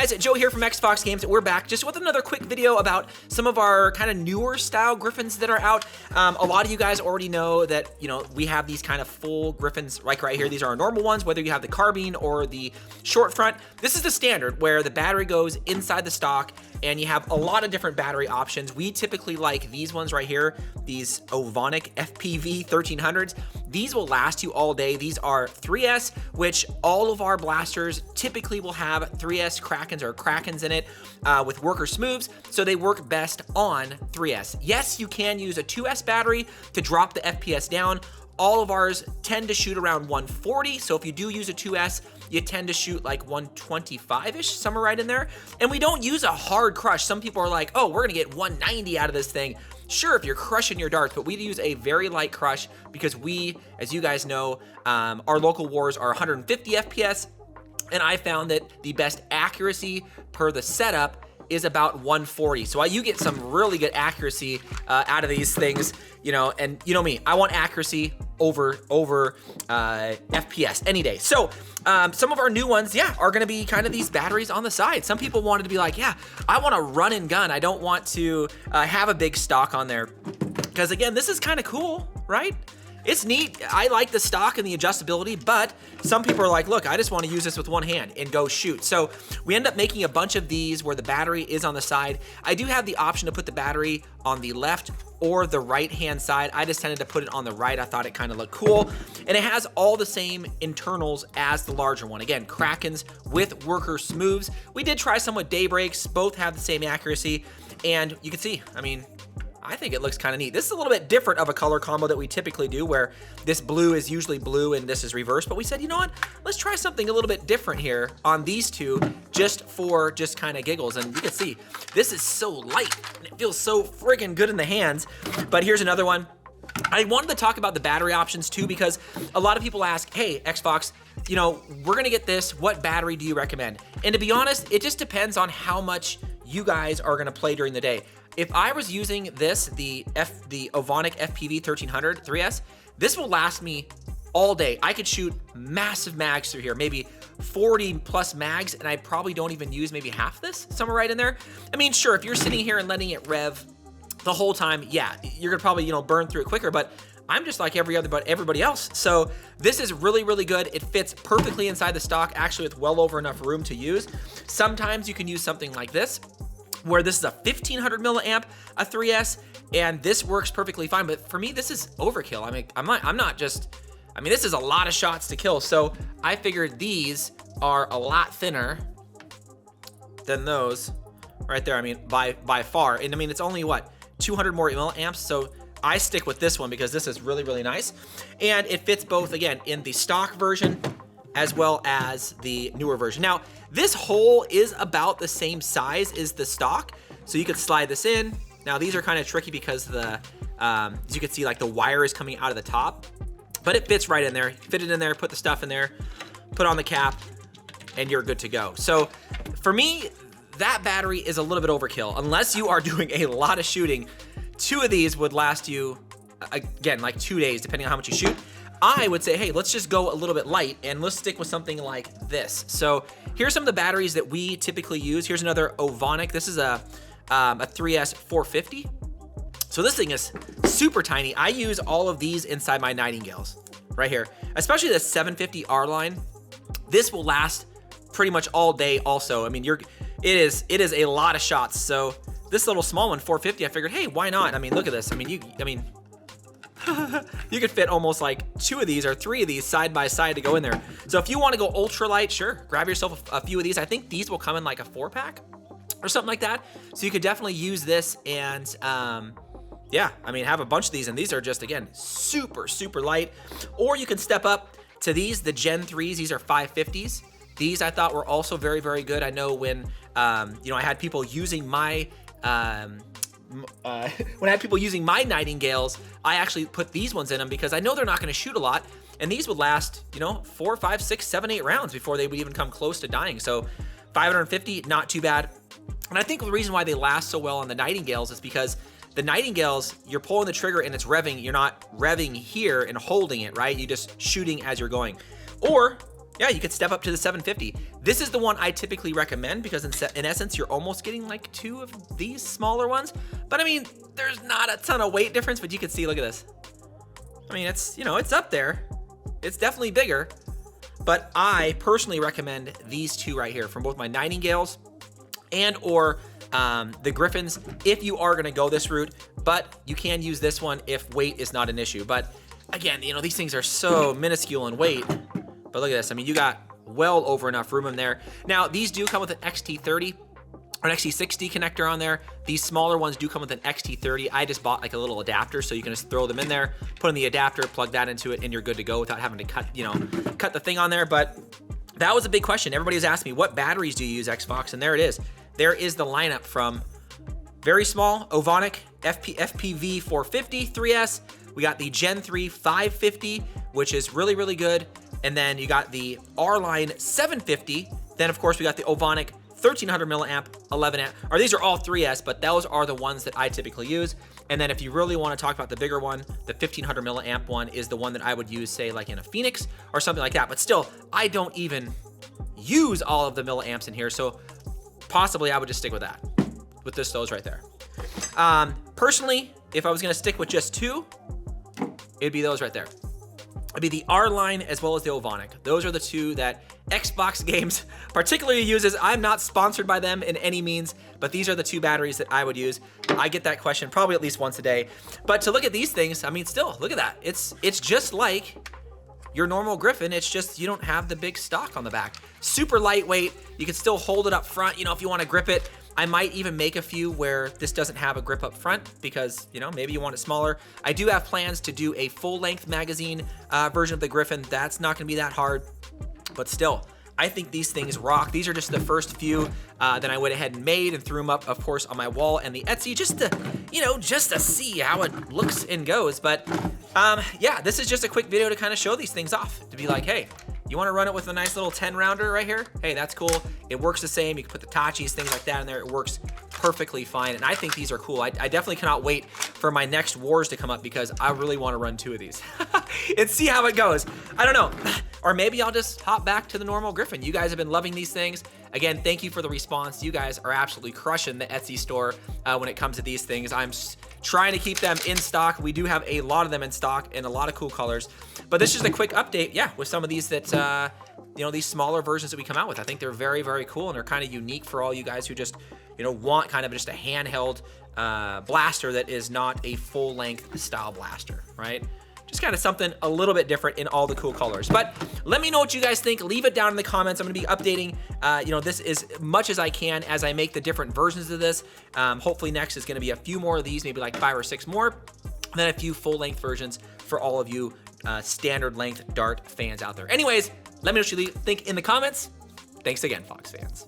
guys, Joe here from XFoxGames. We're back just with another quick video about some of our kind of newer style Griffins that are out. A lot of you guys already know that, we have these kind of full Griffins like right here. These are our normal ones, whether you have the carbine or the short front. This is the standard where the battery goes inside the stock and you have a lot of different battery options. We typically like these ones right here, these Ovonic FPV 1300s. These will last you all day. These are 3S, which all of our blasters typically will have 3S Krakens or Krakens in it with worker smooths, so they work best on 3S. Yes, you can use a 2S battery to drop the FPS down. All of ours tend to shoot around 140, so if you do use a 2S, you tend to shoot like 125-ish, somewhere right in there. And we don't use a hard crush. Some people are like, oh, we're gonna get 190 out of this thing. Sure, if you're crushing your darts, but we use a very light crush because we, as you guys know, our local wars are 150 FPS, and I found that the best accuracy per the setup is about 140. So you get some really good accuracy out of these things, and you know me, I want accuracy over FPS any day. So some of our new ones, are gonna be kind of these batteries on the side. Some people wanted to be like, I want to run and gun. I don't want to have a big stock on there. Because again, this is kind of cool, right? It's neat. I like the stock and the adjustability, but some people are like, look, I just want to use this with one hand and go shoot. So we end up making a bunch of these where the battery is on the side. I do have the option to put the battery on the left or the right-hand side. I just tended to put it on the right. I thought it kind of looked cool. And it has all the same internals as the larger one. Again, Krakens with worker smooths. We did try some with Daybreaks. Both have the same accuracy. And you can see, I think it looks kind of neat. This is a little bit different of a color combo that we typically do, where this blue is usually blue and this is reversed. But we said, you know what? Let's try something a little bit different here on these two, just kind of giggles. And you can see, this is so light and it feels so friggin' good in the hands. But here's another one. I wanted to talk about the battery options too, because a lot of people ask, hey, XFox, we're gonna get this. What battery do you recommend? And to be honest, it just depends on how much you guys are gonna play during the day. If I was using this, the Ovonic FPV 1300 3S, this will last me all day. I could shoot massive mags through here, maybe 40 plus mags, and I probably don't even use maybe half this, somewhere right in there. Sure, if you're sitting here and letting it rev the whole time, you're gonna probably, burn through it quicker, but I'm just like everybody else. So this is really, really good. It fits perfectly inside the stock, actually with well over enough room to use. Sometimes you can use something like this, where this is a 1500 milliamp, a 3S, and this works perfectly fine. But for me, this is overkill. This is a lot of shots to kill. So I figured these are a lot thinner than those right there. By far. And it's only what, 200 more milliamps. So I stick with this one because this is really, really nice. And it fits both, again, in the stock version as well as the newer version. Now, this hole is about the same size as the stock, so you could slide this in. Now, these are kind of tricky because as you can see, like the wire is coming out of the top, but it fits right in there. Fit it in there, put the stuff in there, put on the cap, and you're good to go. So for me, that battery is a little bit overkill. Unless you are doing a lot of shooting, two of these would last you, again, like 2 days, depending on how much you shoot. I would say, hey, let's just go a little bit light and let's stick with something like this. So here's some of the batteries that we typically use. Here's another Ovonic. This is a 3S 450. So this thing is super tiny. I use all of these inside my Nightingales right here, especially the 750R line. This will last pretty much all day also. It is a lot of shots. So this little small one, 450, I figured, hey, why not? Look at this. You could fit almost like 2 of these or 3 of these side by side to go in there. So if you want to go ultra light, sure, grab yourself a few of these. I think these will come in like a 4-pack or something like that. So you could definitely use this and have a bunch of these. And these are just, again, super, super light. Or you can step up to these, the Gen 3s. These are 550s. These I thought were also very, very good. I know when, I had people using my when I had people using my Nightingales, I actually put these ones in them because I know they're not going to shoot a lot, and these would last, 4, 5, 6, 7, 8 rounds before they would even come close to dying. So 550, not too bad. And I think the reason why they last so well on the Nightingales is because the Nightingales, you're pulling the trigger and it's revving. You're not revving here and holding it, right? You're just shooting as you're going. Or yeah, you could step up to the 750. This is the one I typically recommend because in essence, you're almost getting like 2 of these smaller ones. But I mean, there's not a ton of weight difference, but you can see, look at this. I mean, it's, you know, it's up there. It's definitely bigger, but I personally recommend these 2 right here from both my Nightingales and or the Griffins if you are gonna go this route, but you can use this one if weight is not an issue. But again, you know, these things are so minuscule in weight. But look at this. I mean, you got well over enough room in there. Now, these do come with an XT30 or an XT60 connector on there. These smaller ones do come with an XT30. I just bought like a little adapter, so you can just throw them in there, put in the adapter, plug that into it, and you're good to go without having to cut the thing on there. But that was a big question. Everybody was asking me, what batteries do you use, XFox? And there it is. There is the lineup from very small, Ovonic FPV 450 3S. We got the Gen 3 550, which is really, really good. And then you got the R-Line 750. Then, of course, we got the Ovonic 1300 milliamp, 11 amp, or these are all 3S, but those are the ones that I typically use. And then if you really want to talk about the bigger one, the 1500 milliamp one is the one that I would use, say, like in a Phoenix or something like that. But still, I don't even use all of the milliamps in here, so possibly I would just stick with that, with those right there. Personally, if I was going to stick with just 2, it'd be those right there. It'd be the R-Line as well as the Ovonic. Those are the 2 that XFoxGames particularly uses. I'm not sponsored by them in any means, but these are the 2 batteries that I would use. I get that question probably at least once a day. But to look at these things, I mean, still, look at that. It's just like your normal Griffin. It's just you don't have the big stock on the back. Super lightweight. You can still hold it up front, you know, if you want to grip it. I might even make a few where this doesn't have a grip up front because, you know, maybe you want it smaller. I do have plans to do a full-length magazine version of the Griffin. That's not going to be that hard, but still, I think these things rock. These are just the first few that I went ahead and made and threw them up, of course, on my wall and the Etsy just to, you know, just to see how it looks and goes. But yeah, this is just a quick video to kind of show these things off, to be like, hey, you want to run it with a nice little 10 rounder right here? Hey, that's cool. It works the same. You can put the Tachis, things like that in there. It works perfectly fine. And I think these are cool. I definitely cannot wait for my next wars to come up because I really want to run 2 of these and see how it goes. I don't know. Or maybe I'll just hop back to the normal Griffin. You guys have been loving these things. Again, thank you for the response. You guys are absolutely crushing the Etsy store when it comes to these things. I'm trying to keep them in stock. We do have a lot of them in stock in a lot of cool colors. But this is just a quick update, yeah, with some of these that, you know, these smaller versions that we come out with. I think they're very, very cool, and they're kind of unique for all you guys who just, you know, want kind of just a handheld blaster that is not a full-length style blaster, right? Just kind of something a little bit different in all the cool colors. But let me know what you guys think. Leave it down in the comments. I'm going to be updating, you know, this as much as I can as I make the different versions of this. Hopefully next is going to be a few more of these, maybe like 5 or 6 more, and then a few full-length versions for all of you standard length dart fans out there. Anyways, let me know what you think in the comments. Thanks again, Fox fans.